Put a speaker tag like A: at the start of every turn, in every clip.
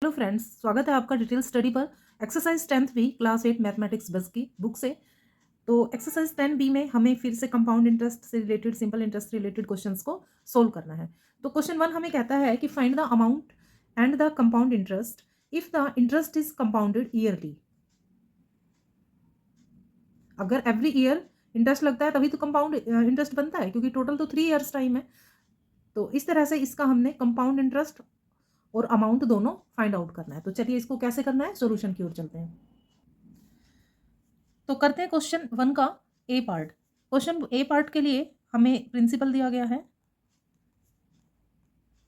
A: Hello friends, स्वागत है आपका डिटेल स्टडी पर। Exercise 10th B class 8 mathematics बस की बुक से। तो एक्सरसाइज 10 बी में हमें फिर से कंपाउंड इंटरेस्ट से related, simple interest related questions को सोल्व करना है। तो क्वेश्चन 1 हमें कहता है कि find the amount and the compound interest if the interest is compounded yearly. अगर एवरी ईयर इंटरेस्ट लगता है तभी तो कंपाउंड इंटरेस्ट बनता है, क्योंकि टोटल तो 3 ईयर्स टाइम है। तो इस तरह से इसका हमने कंपाउंड इंटरेस्ट और अमाउंट दोनों फाइंड आउट करना है। तो चलिए इसको कैसे करना है, सॉल्यूशन की ओर चलते हैं। तो करते हैं क्वेश्चन 1 का ए पार्ट। क्वेश्चन ए पार्ट के लिए हमें प्रिंसिपल दिया गया है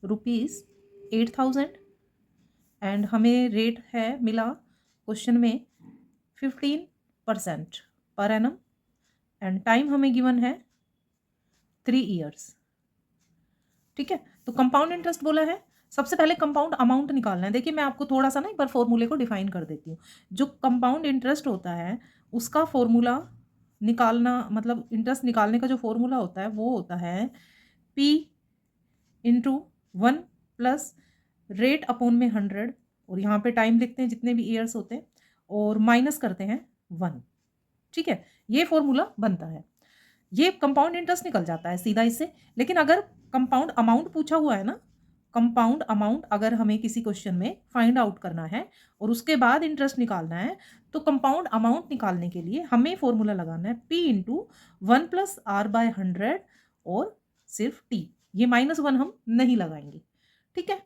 A: ₹8,000 एंड हमें रेट है मिला क्वेश्चन में 15% पर एनम एंड टाइम हमें गिवन है 3 ईयर्स। ठीक है, तो कंपाउंड इंटरेस्ट बोला है। सबसे पहले कंपाउंड अमाउंट निकालना है। देखिए मैं आपको थोड़ा सा ना एक बार फॉर्मूले को डिफाइन कर देती हूँ। जो कंपाउंड इंटरेस्ट होता है उसका फॉर्मूला निकालना, मतलब इंटरेस्ट निकालने का जो फॉर्मूला होता है वो होता है P into 1 plus rate upon में 100, और यहाँ पे टाइम लिखते हैं जितने भी ईयर्स होते हैं, और माइनस करते हैं 1। ठीक है, ये फॉर्मूला बनता है। ये कंपाउंड इंटरेस्ट निकल जाता है सीधा इससे। लेकिन अगर कंपाउंड अमाउंट पूछा हुआ है ना, कंपाउंड अमाउंट अगर हमें किसी क्वेश्चन में फाइंड आउट करना है और उसके बाद इंटरेस्ट निकालना है, तो कंपाउंड अमाउंट निकालने के लिए हमें फॉर्मूला लगाना है P into 1 plus R by 100 और सिर्फ T। ये -1 हम नहीं लगाएंगे। ठीक है,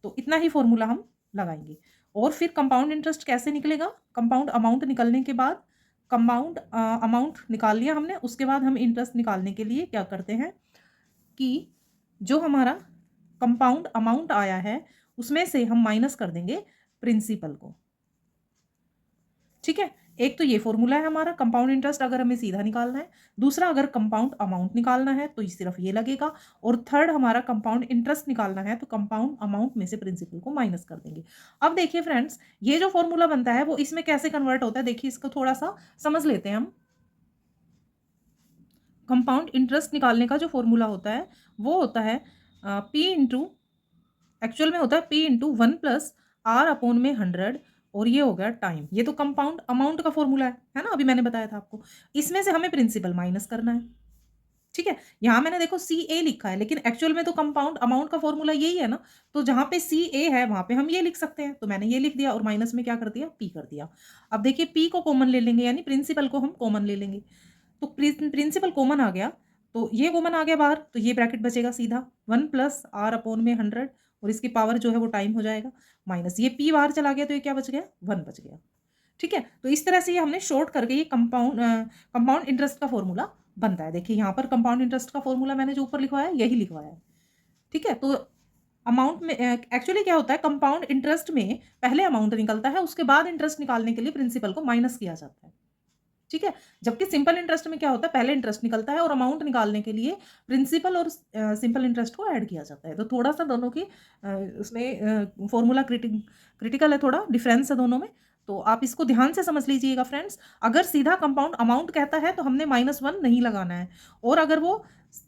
A: तो इतना ही फॉर्मूला हम लगाएंगे। और फिर कंपाउंड इंटरेस्ट कैसे निकलेगा? कंपाउंड अमाउंट निकलने के बाद, कंपाउंड अमाउंट निकाल लिया हमने, उसके बाद हम इंटरेस्ट निकालने के लिए क्या करते हैं कि जो हमारा कंपाउंड अमाउंट आया है उसमें से हम माइनस कर देंगे प्रिंसिपल को। ठीक है, एक तो ये फॉर्मूला है हमारा कंपाउंड इंटरेस्ट अगर हमें सीधा निकालना है। दूसरा, अगर कंपाउंड अमाउंट निकालना है तो सिर्फ ये लगेगा। और थर्ड, हमारा कंपाउंड इंटरेस्ट निकालना है तो कंपाउंड अमाउंट में से प्रिंसिपल को माइनस कर देंगे। अब देखिए फ्रेंड्स, ये जो फॉर्मूला बनता है वो इसमें कैसे कन्वर्ट होता है, देखिए इसको थोड़ा सा समझ लेते हैं हम। कंपाउंड इंटरेस्ट निकालने का जो फॉर्मूला होता है वो होता है P इंटू, एक्चुअल में होता है P into 1 plus R upon में 100, और ये हो गया टाइम। ये तो कंपाउंड अमाउंट का फॉर्मूला है ना, अभी मैंने बताया था आपको। इसमें से हमें प्रिंसिपल माइनस करना है। ठीक है, यहाँ मैंने देखो CA लिखा है, लेकिन एक्चुअल में तो कंपाउंड अमाउंट का फॉर्मूला यही है ना। तो जहाँ पे CA है वहां पे हम ये लिख सकते हैं, तो मैंने ये लिख दिया और माइनस में क्या कर दिया, P कर दिया। अब देखिए P को कॉमन ले लेंगे, यानी प्रिंसिपल को हम कॉमन ले लेंगे। तो प्रिंसिपल कॉमन आ गया, तो ये कॉमन आ गया बाहर, तो ये ब्रैकेट बचेगा सीधा 1 प्लस R अपॉन में 100, और इसकी पावर जो है वो टाइम हो जाएगा माइनस। ये P बाहर चला गया तो ये क्या बच गया, 1 बच गया। ठीक है, तो इस तरह से ये हमने शॉर्ट करके ये कंपाउंड इंटरेस्ट का फॉर्मूला बनता है। देखिए यहाँ पर कंपाउंड इंटरेस्ट का फॉर्मूला मैंने जो ऊपर लिखवाया है यही लिखवाया है। ठीक है, तो अमाउंट में एक्चुअली क्या होता है, कंपाउंड इंटरेस्ट में पहले अमाउंट निकलता है, उसके बाद इंटरेस्ट निकालने के लिए प्रिंसिपल को माइनस किया जाता है। ठीक है, जबकि सिंपल इंटरेस्ट में क्या होता है, पहले इंटरेस्ट निकलता है और अमाउंट निकालने के लिए प्रिंसिपल और सिंपल इंटरेस्ट को ऐड किया जाता है। तो थोड़ा सा दोनों की उसमें फॉर्मूला क्रिटिकल है, थोड़ा डिफरेंस है दोनों में। तो आप इसको ध्यान से समझ लीजिएगा फ्रेंड्स। अगर सीधा कंपाउंड अमाउंट कहता है तो हमने -1 नहीं लगाना है, और अगर वो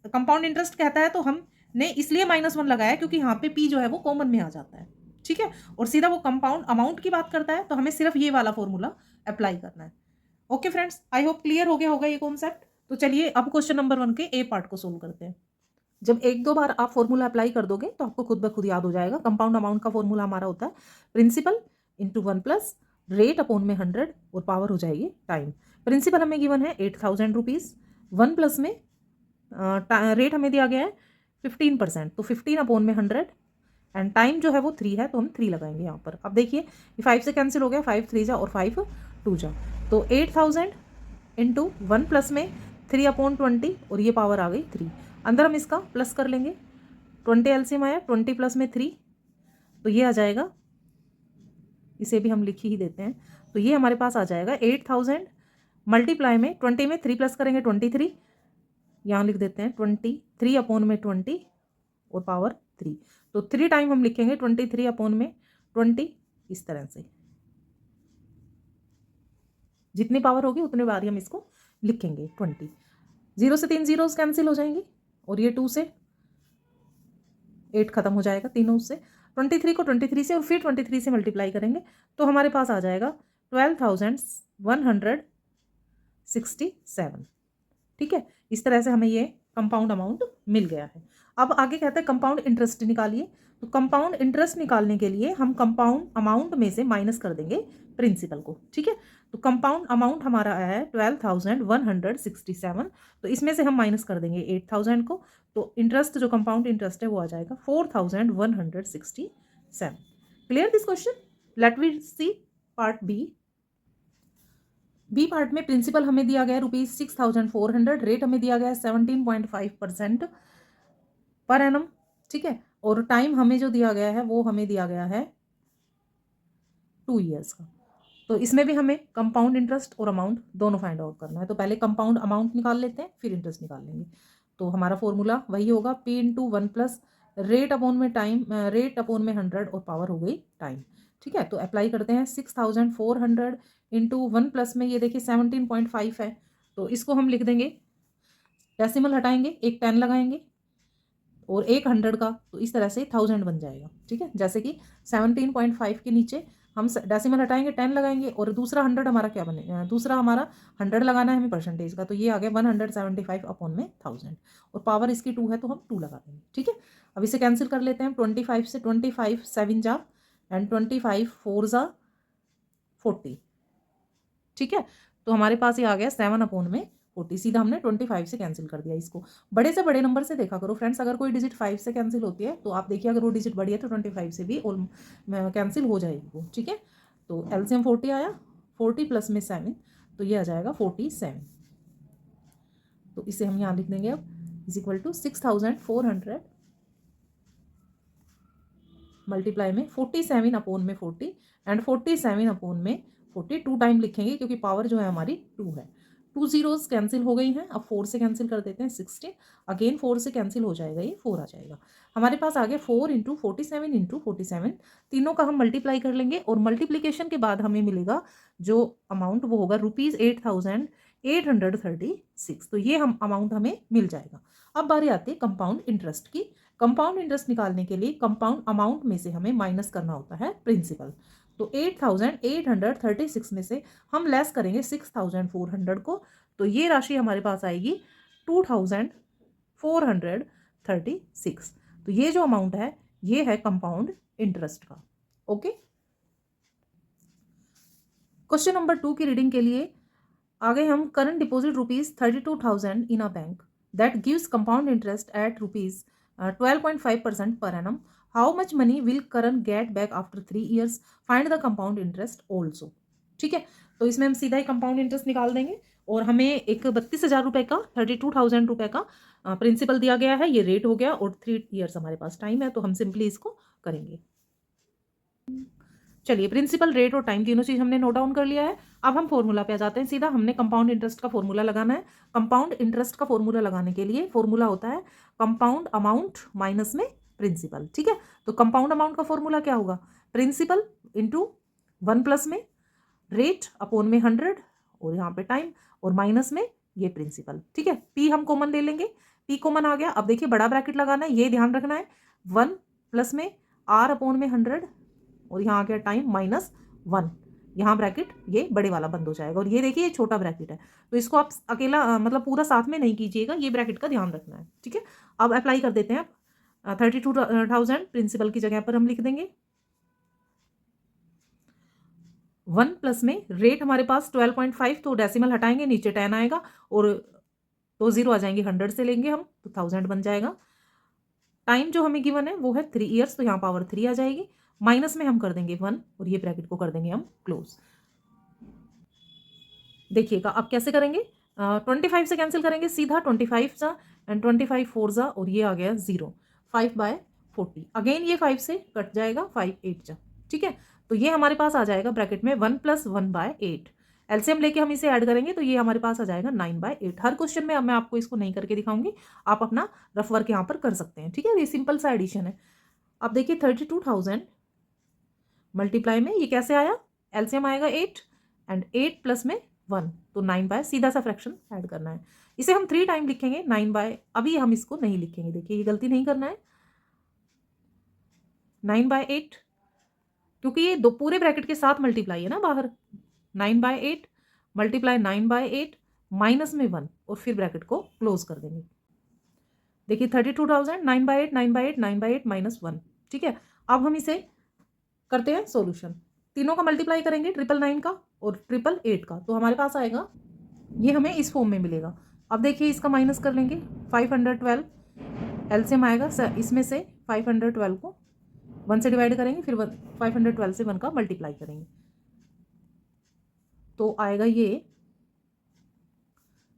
A: कंपाउंड इंटरेस्ट कहता है तो हमने इसलिए -1 लगाया क्योंकि यहाँ पे P जो है वो कॉमन में आ जाता है। ठीक है, और सीधा वो कंपाउंड अमाउंट की बात करता है तो हमें सिर्फ ये वाला फॉर्मूला अप्लाई करना है। Okay friends, I hope clear हो गया होगा ये कॉन्सेप्ट। तो चलिए अब क्वेश्चन नंबर 1 के ए पार्ट को सोल्व करते हैं। जब एक दो बार आप फॉर्मूला अप्लाई कर दोगे तो आपको खुद ब खुद याद हो जाएगा। कंपाउंड अमाउंट का फॉर्मूला हमारा होता है principal into 1 plus rate upon में 100, और पावर हो जाएगी टाइम। प्रिंसिपल हमें गिवन है 8,000 रुपीज़, 1 प्लस में रेट हमें दिया गया है 15%, तो 15 अपॉन में 100, एंड टाइम जो है वो 3 है तो हम 3 लगाएंगे यहाँ पर। अब देखिए ये 5 से कैंसिल हो गया, 5 3 जा और 5 2 जा, तो 8,000 इंटू 1 प्लस में 3 अपॉन 20, और ये पावर आ गई 3। अंदर हम इसका प्लस कर लेंगे, 20 एलसीएम आया, 20 प्लस में 3, तो ये आ जाएगा, इसे भी हम लिख ही देते हैं। तो ये हमारे पास आ जाएगा 8,000 मल्टीप्लाई में 20 में 3 प्लस करेंगे 23, यहाँ लिख देते हैं 23 अपॉन में 20 और पावर 3। तो 3 टाइम हम लिखेंगे 23 अपॉन में 20, इस तरह से जितनी पावर होगी उतने बार हम इसको लिखेंगे 20। 0 से 3 जीरोस कैंसिल हो जाएंगी, और ये 2 से 8 खत्म हो जाएगा तीनों से। 23 को 23 से और फिर 23 से मल्टीप्लाई करेंगे तो हमारे पास आ जाएगा 12,167। ठीक है, इस तरह से हमें ये कंपाउंड अमाउंट मिल गया है। अब आगे कहते हैं कंपाउंड इंटरेस्ट निकालिए। तो कंपाउंड इंटरेस्ट निकालने के लिए हम कंपाउंड अमाउंट में से माइनस कर देंगे प्रिंसिपल को। ठीक है, तो कंपाउंड अमाउंट हमारा आया है 12,167, तो इसमें से हम माइनस कर देंगे 8,000 को, तो इंटरेस्ट जो कंपाउंड इंटरेस्ट है वो आ जाएगा 4,167। Clear this question? Let we see part B. B part में प्रिंसिपल हमें दिया गया है ₹6,400, रेट हमें दिया गया है 17.5% पर एनम। ठीक है, और टाइम हमें जो दिया गया है वो हमें दिया गया है 2 ईयर्स का। तो इसमें भी हमें कंपाउंड इंटरेस्ट और अमाउंट दोनों फाइंड आउट करना है। तो पहले कंपाउंड अमाउंट निकाल लेते हैं, फिर इंटरेस्ट निकाल लेंगे। तो हमारा फॉर्मूला वही होगा P into 1 plus rate upon में टाइम, रेट अपॉन में 100 और पावर हो गई टाइम। ठीक है, तो अप्लाई करते हैं 6,400 इंटू 1 प्लस में ये देखिए 17.5 है, तो इसको हम लिख देंगे, डेसिमल हटाएंगे, एक 10 लगाएंगे और एक 100 का, तो इस तरह से 1000 बन जाएगा। ठीक है, जैसे कि 17.5 के नीचे हम डेसिमल हटाएंगे, 10 लगाएंगे और दूसरा 100 हमारा क्या बनेगा, दूसरा हमारा 100 लगाना है हमें परसेंटेज का, तो ये आ गया 175 अपॉन में 1000 और पावर इसकी 2 है तो हम 2 लगा देंगे। ठीक है, अब इसे कैंसिल कर लेते हैं 25 से, 25 7 जा एंड 25 4 जा 40। ठीक है, तो हमारे पास ये आ गया 7 अपॉन में 40। सीधा हमने 25 से कैंसिल कर दिया इसको। बड़े से बड़े नंबर से देखा करो फ्रेंड्स, अगर कोई डिजिट 5 से कैंसिल होती है तो आप देखिए अगर वो डिजिट बड़ी है तो 25 से भी कैंसिल हो जाएगी वो। ठीक है, तो एलसीएम 40 आया, 40 प्लस में 7, तो ये आ जाएगा 47। तो इसे हम यहाँ लिख देंगे अब इज इक्वल टू 6,400 मल्टीप्लाई में 47 अपॉन में 40 एंड 47 अपॉन में 40, 2 टाइम लिखेंगे क्योंकि पावर जो है हमारी 2 है। 2 जीरोस कैंसिल हो गई हैं, अब 4 से कैंसिल कर देते हैं 16, अगेन 4 से कैंसिल हो जाएगा, ये 4 आ जाएगा। हमारे पास आगे 4 इंटू 47 इंटू 47, तीनों का हम मल्टीप्लाई कर लेंगे और मल्टीप्लीकेशन के बाद हमें मिलेगा जो अमाउंट वो होगा ₹8,836। तो ये हम अमाउंट हमें मिल जाएगा। अब बारी आती है कंपाउंड इंटरेस्ट की। कंपाउंड इंटरेस्ट निकालने के लिए कंपाउंड अमाउंट में से हमें माइनस करना होता है प्रिंसिपल। तो 8,836 में से हम लेस करेंगे 6,400 को, तो ये राशि हमारे पास आएगी 2,436। तो ये जो अमाउंट है ये है कंपाउंड इंटरेस्ट का। ओके, क्वेश्चन नंबर 2 की रीडिंग के लिए आगे हम current deposit ₹32,000 in a bank that gives compound interest eight ₹12.5% per annum. How much money will Karan get back after 3 years? Find the compound interest also. ठीक है, तो इसमें हम सीधा ही कंपाउंड इंटरेस्ट निकाल देंगे और हमें एक 32,000 रुपये का 32,000 रुपये का प्रिंसिपल दिया गया है, ये रेट हो गया और 3 ईयर्स हमारे पास टाइम है, तो हम सिंपली इसको करेंगे। चलिए, प्रिंसिपल, रेट और टाइम तीनों चीज हमने नोट डाउन कर लिया है। अब हम फॉर्मूला पे आ जाते हैं सीधा। हमने कंपाउंड इंटरेस्ट का फॉर्मूला लगाना है। कंपाउंड इंटरेस्ट का फॉर्मूला लगाने के लिए फॉर्मूला होता है कंपाउंड अमाउंट माइनस में प्रिंसिपल। ठीक है, तो कंपाउंड अमाउंट का फॉर्मूला क्या होगा, प्रिंसिपल इंटू 1 प्लस में रेट अपॉन में 100 और यहाँ पे टाइम और माइनस में ये प्रिंसिपल। ठीक है, पी हम कॉमन ले लेंगे, पी कॉमन आ गया। अब देखिए बड़ा ब्रैकेट लगाना है, ये ध्यान रखना है, 1 प्लस में आर अपॉन में 100 और यहाँ आ गया टाइम माइनस 1, यहाँ ब्रैकेट ये बड़े वाला बंद हो जाएगा और ये देखिए ये छोटा ब्रैकेट है, तो इसको आप अकेला मतलब पूरा साथ में नहीं कीजिएगा, ये ब्रैकेट का ध्यान रखना है। ठीक है, अब अप्लाई कर देते हैं। 32,000 प्रिंसिपल की जगह पर हम लिख देंगे 1 प्लस में रेट हमारे पास 12.5, तो डेसिमल हटाएंगे, नीचे 10 आएगा और 2 जीरो आ जाएंगे, 100 से लेंगे हम तो 1000 बन जाएगा। टाइम जो हमें गिवन है वो है 3 ईयर्स, तो यहाँ पावर 3 आ जाएगी, माइनस में हम कर देंगे 1 और ये ब्रैकेट को कर देंगे हम क्लोज। देखिएगा अब कैसे करेंगे, 25 से कैंसिल करेंगे सीधा, 25 जा एंड 25 4 जा और ये आ गया 0, 5/40, अगेन ये 5 से कट जाएगा, 5 8 जा। ठीक है, तो ये हमारे पास आ जाएगा ब्रैकेट में 1 + 1/8। एलसीएम लेके हम इसे ऐड करेंगे तो ये हमारे पास आ जाएगा 9/8। हर क्वेश्चन में अब मैं आपको इसको नहीं करके दिखाऊंगी, आप अपना रफ वर्क यहाँ पर कर सकते हैं। ठीक है, ये सिंपल सा एडिशन है। अब देखिए 32,000 मल्टीप्लाई में ये कैसे आया, एलसीएम आएगा 8 एंड 8 प्लस में 1 तो 9/, सीधा सा फ्रैक्शन ऐड करना है। इसे हम 3 टाइम लिखेंगे 9/, अभी हम इसको नहीं लिखेंगे, देखिए ये गलती नहीं करना है, 9/8, क्योंकि ये दो पूरे ब्रैकेट के साथ मल्टीप्लाई है ना बाहर। 9/8 मल्टीप्लाई 9/8 माइनस में 1 और फिर ब्रैकेट को क्लोज कर देंगे। देखिए 32,000 9/8 9/8 9/8 माइनस 1। ठीक है, अब हम इसे करते हैं सॉल्यूशन। तीनों का मल्टीप्लाई करेंगे 999 का और 888 का, तो हमारे पास आएगा, ये हमें इस फॉर्म में मिलेगा। अब देखिए इसका माइनस कर लेंगे 512 एलसीएम आएगा इसमें से 512 को 1 से डिवाइड करेंगे, फिर 512 से 1 का मल्टीप्लाई करेंगे, तो आएगा ये।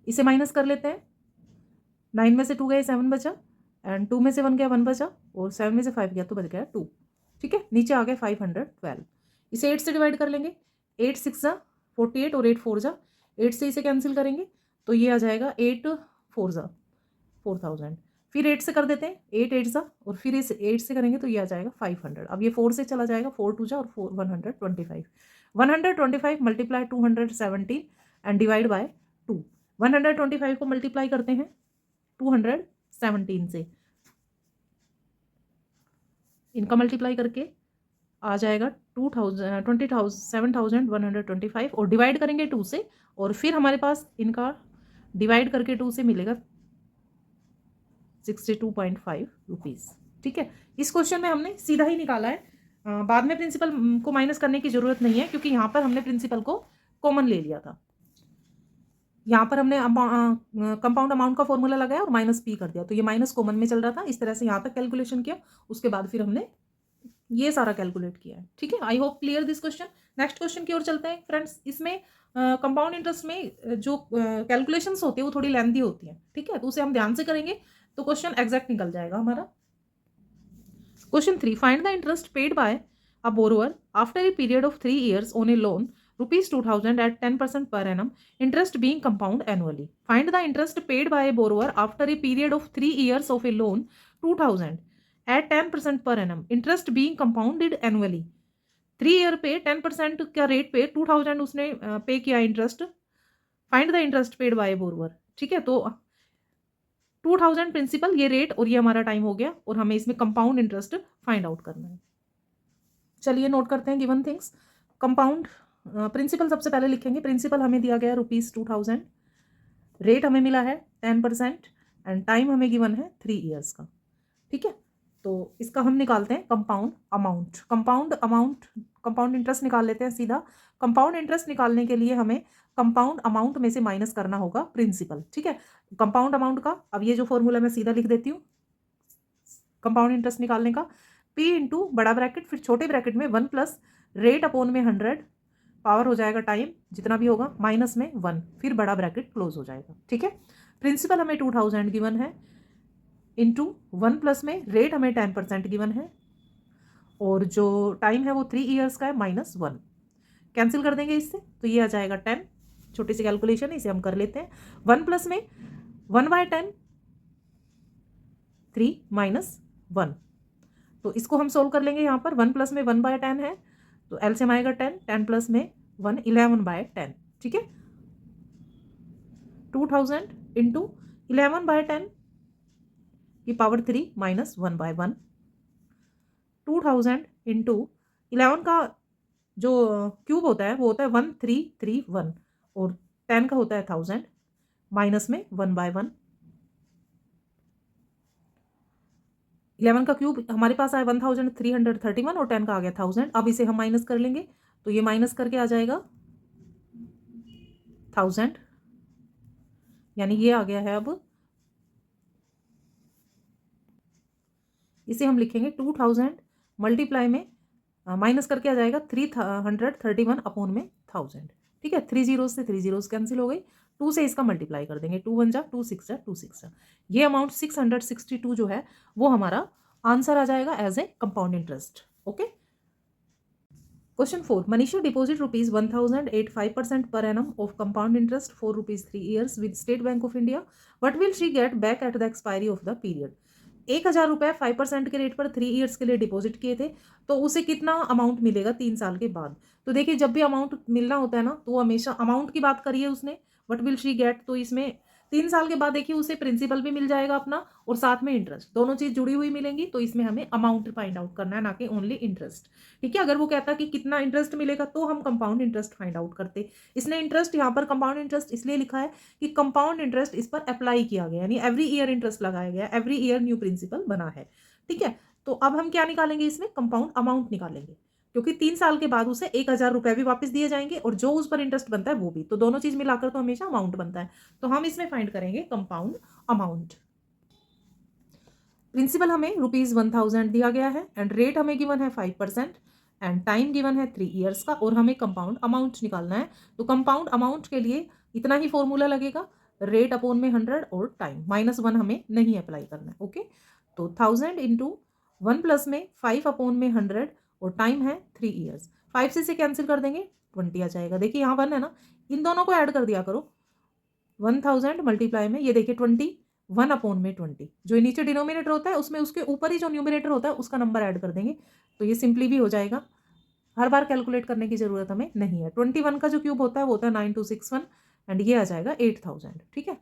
A: इसे माइनस कर लेते हैं, 9 में से 2 गए 7 बचा, एंड 2 में से 1 गया 1 बचा, और 7 में से 5 गया तो बच गया 2। ठीक है, नीचे आ गया 512। इसे 8 से डिवाइड कर लेंगे, 8 6 जा 48 और 8 4 जा, 8 से इसे कैंसिल करेंगे तो ये आ जाएगा 8 4 जा 4000। फिर 8 से कर देते हैं, 8 8 जा, और फिर इस 8 से करेंगे तो ये आ जाएगा 500। अब ये 4 से चला जाएगा, 4 2 जा और 4 125। 125 मल्टीप्लाई 217 एंड डिवाइड बाय 2। 125 को मल्टीप्लाई करते हैं 217 से, इनका मल्टीप्लाई करके आ जाएगा 7,125 और डिवाइड करेंगे 2 से, और फिर हमारे पास इनका डिवाइड करके 2 से मिलेगा 62.5 रुपीज़। ठीक है, इस क्वेश्चन में हमने सीधा ही निकाला है, बाद में प्रिंसिपल को माइनस करने की जरूरत नहीं है, क्योंकि यहाँ पर हमने प्रिंसिपल को कॉमन ले लिया था। यहाँ पर हमने कंपाउंड अमाउंट का फॉर्मूला लगाया और माइनस पी कर दिया, तो ये माइनस कॉमन में चल रहा था। इस तरह से यहाँ तक कैलकुलेशन किया, उसके बाद फिर हमने ये सारा कैलकुलेट किया है। ठीक है, I hope clear this question. Next question की ओर चलते हैं फ्रेंड्स। इसमें कंपाउंड इंटरेस्ट में जो कैलकुलेशंस होती है वो थोड़ी लेंथी होती है। ठीक है, तो उसे हम ध्यान से करेंगे तो क्वेश्चन एग्जैक्ट निकल जाएगा हमारा। Question 3, find the interest paid by a borrower after a period of 3 years on A loan ₹2,000 at 10% per annum, interest being compound annually. Find the interest paid by a borrower after a period of 3 years of a loan 2,000 at 10% per annum, interest being compounded annually. 3 year पे 10% का rate पे 2,000 उसने पे किया interest. Find the interest paid by borrower. ठीक है, तो 2,000 principal, ये रेट और ये हमारा टाइम हो गया, और हमें इसमें कंपाउंड इंटरेस्ट फाइंड आउट करना है। चलिए नोट करते हैं गिवन थिंग्स। कंपाउंड प्रिंसिपल सबसे पहले लिखेंगे। प्रिंसिपल हमें दिया गया ₹2,000, रेट हमें मिला है 10% एंड टाइम हमें गिवन है 3 years का। ठीक है, तो इसका हम निकालते हैं कंपाउंड अमाउंट। कंपाउंड इंटरेस्ट निकाल लेते हैं सीधा। कंपाउंड इंटरेस्ट निकालने के लिए हमें कंपाउंड अमाउंट में से माइनस करना होगा प्रिंसिपल। ठीक है, कंपाउंड अमाउंट का अब ये जो फॉर्मूला मैं सीधा लिख देती हूँ कंपाउंड इंटरेस्ट निकालने का, P इंटू बड़ा ब्रैकेट फिर छोटे ब्रैकेट में 1 प्लस रेट अपॉन में 100 पावर हो जाएगा टाइम जितना भी होगा माइनस में 1, फिर बड़ा ब्रैकेट क्लोज हो जाएगा। ठीक है, प्रिंसिपल हमें 2,000 गिवन है, इंटू 1 प्लस में रेट हमें 10% गिवन है, और जो टाइम है वो 3 years का है, माइनस 1 कैंसिल कर देंगे इससे, तो ये आ जाएगा 10। छोटी सी कैलकुलेशन है, इसे हम कर लेते हैं। 1 प्लस में 1/10 3 माइनस 1, तो इसको हम सोल्व कर लेंगे। यहाँ पर 1 प्लस में 1/10 है, तो एलसीएम आएगा 10, 10 प्लस में 1 11/10। ठीक है, 2,000 इंटू 11/10 की पावर 3 माइनस 1/1। 2,000 इंटू 11 का जो क्यूब होता है वो होता है 1331, और 10 का होता है 1000 माइनस में 1/1। 11 का क्यूब हमारे पास आया 1331 और 10 का आ गया 1000। अब इसे हम माइनस कर लेंगे, तो ये माइनस करके आ जाएगा 1000, यानी ये आ गया है। अब इसे हम लिखेंगे 2000 मल्टीप्लाई में माइनस करके आ जाएगा 331 अपॉन में 1000। ठीक है, 3 zeros से 3 zeros कैंसिल हो गई, 2 से इसका मल्टीप्लाई कर देंगे, 2 1 जा 2 6 जा 2 6 जा, ये अमाउंट 662 जो है वो हमारा आंसर आ जाएगा as a compound interest. Okay, question 4, Manisha deposit ₹1,000 at 5% per annum of compound interest for ₹3 years with State Bank of India. What will she get back at the expiry of the period? 1,000 रुपये 5% के rate पर 3 years के लिए deposit किए थे, तो उसे कितना अमाउंट मिलेगा 3 साल के बाद। तो देखिए जब भी अमाउंट मिलना होता है ना, तो हमेशा अमाउंट की बात करिए उसने, वट विल शी गेट, तो इसमें 3 साल के बाद देखिए उसे प्रिंसिपल भी मिल जाएगा अपना और साथ में इंटरेस्ट, दोनों चीज जुड़ी हुई मिलेंगी। तो इसमें हमें अमाउंट फाइंड आउट करना है, ना कि ओनली इंटरेस्ट। ठीक है, अगर वो कहता कि कितना इंटरेस्ट मिलेगा तो हम कंपाउंड इंटरेस्ट फाइंड आउट करते। इसने इंटरेस्ट यहाँ पर कंपाउंड इंटरेस्ट इसलिए लिखा है कि कंपाउंड इंटरेस्ट इस पर अप्लाई किया गया, यानी एवरी ईयर इंटरेस्ट लगाया गया, एवरी ईयर न्यू प्रिंसिपल बना है। ठीक है, तो अब हम क्या निकालेंगे, इसमें कंपाउंड अमाउंट निकालेंगे, क्योंकि 3 साल के बाद उसे 1,000 रुपए भी वापस दिए जाएंगे और जो उस पर इंटरेस्ट बनता है वो भी, तो दोनों चीज मिलाकर तो हमेशा अमाउंट बनता है। तो हम इसमें फाइंड करेंगे कंपाउंड अमाउंट। प्रिंसिपल हमें ₹1000 दिया गया है एंड रेट हमें गिवन है 5% एंड टाइम गिवन है 3 ईयर्स का, और हमें कंपाउंड अमाउंट निकालना है। तो कंपाउंड अमाउंट के लिए इतना ही फॉर्मूला लगेगा, रेट अपॉन में 100 और टाइम, -1 हमें नहीं अप्लाई करना है। ओके, तो 1000 इंटू 1 प्लस में 5 अपॉन में 100 और टाइम है 3 ईयर्स। 5 से कैंसिल कर देंगे, 20 आ जाएगा। देखिए यहाँ 1 है ना, इन दोनों को ऐड कर दिया करो। 1000 मल्टीप्लाई में ये देखिए 20, 1 अपॉन में 20, जो नीचे डिनोमिनेटर होता है उसमें उसके ऊपर ही जो न्यूमिनेटर होता है उसका नंबर ऐड कर देंगे, तो ये सिंपली भी हो जाएगा। हर बार कैलकुलेट करने की जरूरत हमें नहीं है। 21 का जो क्यूब होता है वो होता है 9261 एंड ये आ जाएगा 8000। ठीक है,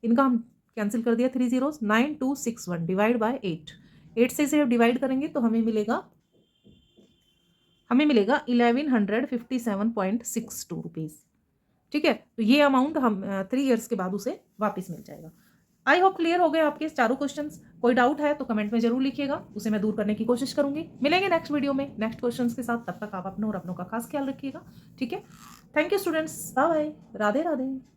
A: इनका हम कैंसिल कर दिया, 3 zeros, 9261 डिवाइड बाय 8 से इसे डिवाइड करेंगे तो हमें मिलेगा 1157.62 रुपीज़। ठीक है, तो ये अमाउंट हम 3 ईयर्स के बाद उसे वापस मिल जाएगा। आई होप क्लियर हो गए आपके चारों क्वेश्चंस। कोई डाउट है तो कमेंट में जरूर लिखिएगा, उसे मैं दूर करने की कोशिश करूंगी। मिलेंगे नेक्स्ट वीडियो में नेक्स्ट क्वेश्चंस के साथ, तब तक आप अपनों और अपनों का खास ख्याल रखिएगा। ठीक है, thank you students, bye bye, Radhe Radhe.